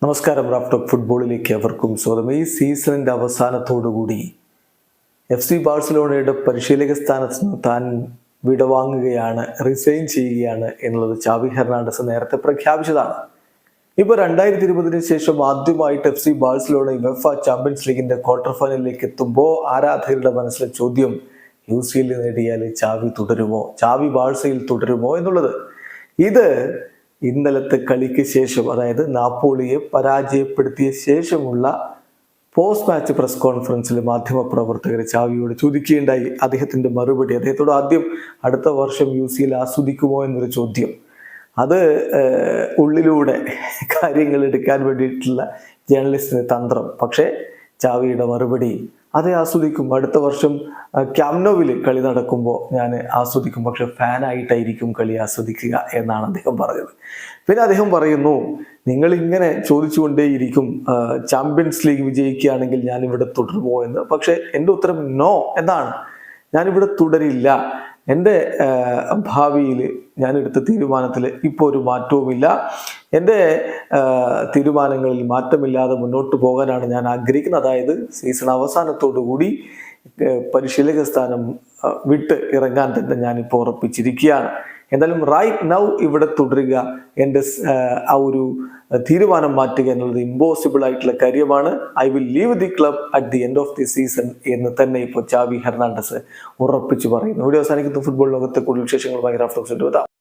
നമസ്കാരം. റാഫ്റ്റോക്ക് ഫുട്ബോളിലേക്ക് അവർക്കും സ്വാഗതം. ഈ സീസണിന്റെ അവസാനത്തോടുകൂടി FC ബാഴ്സലോണയുടെ പരിശീലക സ്ഥാനത്ത് നിന്ന് താൻ വിടവാങ്ങുകയാണ്, റിസൈൻ ചെയ്യുകയാണ് എന്നുള്ളത് ചാവി ഹെർണാണ്ടസ് നേരത്തെ പ്രഖ്യാപിച്ചതാണ്. ഇപ്പോൾ 2020 ശേഷം ആദ്യമായിട്ട് FC ബാഴ്സലോണ UEFA ചാമ്പ്യൻസ് ലീഗിന്റെ ക്വാർട്ടർ ഫൈനലിലേക്ക് എത്തുമ്പോൾ ആരാധകരുടെ മനസ്സിലെ ചോദ്യം UCL നേടിയാൽ ചാവി തുടരുമോ, ചാവി ബാഴ്സയിൽ തുടരുമോ എന്നുള്ളത്. ഇത് ഇന്നലത്തെ കളിക്ക് ശേഷം, അതായത് നാപ്പോളിയെ പരാജയപ്പെടുത്തിയ ശേഷമുള്ള പോസ്റ്റ് മാച്ച് പ്രസ് കോൺഫറൻസിൽ മാധ്യമപ്രവർത്തകർ ചാവിയോട് ചോദിക്കുകയുണ്ടായി. അദ്ദേഹത്തിന്റെ മറുപടി, അദ്ദേഹത്തോട് ആദ്യം അടുത്ത വർഷം UCL ആസ്വദിക്കുമോ എന്നൊരു ചോദ്യം. അത് ഉള്ളിലൂടെ കാര്യങ്ങൾ എടുക്കാൻ വേണ്ടിയിട്ടുള്ള ജേർണലിസ്റ്റിന് തന്ത്രം. പക്ഷേ ചാവിയുടെ മറുപടി, അതെ ആസ്വദിക്കും, അടുത്ത വർഷം ക്യാമ്പ് നൗവിൽ കളി നടക്കുമ്പോൾ ഞാൻ ആസ്വദിക്കും, പക്ഷെ ഫാനായിട്ടായിരിക്കും കളി ആസ്വദിക്കുക എന്നാണ് അദ്ദേഹം പറഞ്ഞത്. പിന്നെ അദ്ദേഹം പറയുന്നു, നിങ്ങൾ ഇങ്ങനെ ചോദിച്ചുകൊണ്ടേയിരിക്കും ചാമ്പ്യൻസ് ലീഗ് വിജയിക്കുകയാണെങ്കിൽ ഞാനിവിടെ തുടരുമോ എന്ന്. പക്ഷെ എൻ്റെ ഉത്തരം നോ എന്നാണ്. ഞാനിവിടെ തുടരില്ല. എൻ്റെ ഭാവിയിൽ ഞാനെടുത്ത തീരുമാനത്തിൽ ഇപ്പോൾ ഒരു മാറ്റവുമില്ല. എൻ്റെ തീരുമാനങ്ങളിൽ മാറ്റമില്ലാതെ മുന്നോട്ട് പോകാനാണ് ഞാൻ ആഗ്രഹിക്കുന്നത്. അതായത് സീസൺ അവസാനത്തോടുകൂടി പരിശീലക സ്ഥാനം വിട്ട് ഇറങ്ങാൻ തന്നെ ഞാനിപ്പോൾ ഉറപ്പിച്ചിരിക്കുകയാണ്. എന്തായാലും റൈറ്റ് നൗ ഇവിടെ തുടരുക, എൻ്റെ ആ ഒരു തീരുമാനം മാറ്റുക എന്നുള്ളത് ഇമ്പോസിബിൾ ആയിട്ടുള്ള കാര്യമാണ്. I will leave the club at the end of the season എന്ന് തന്നെ ഇപ്പോൾ ചാവി ഹെർണാണ്ടസ് ഉറപ്പിച്ചു പറയുന്നു. വീഡിയോ അവസാനിക്കുന്ന ഫുട്ബോൾ ലോകത്തെ കൂടുതൽ വിശേഷങ്ങളുമായി റാഫ്റ്റോക്സ് എത്താം.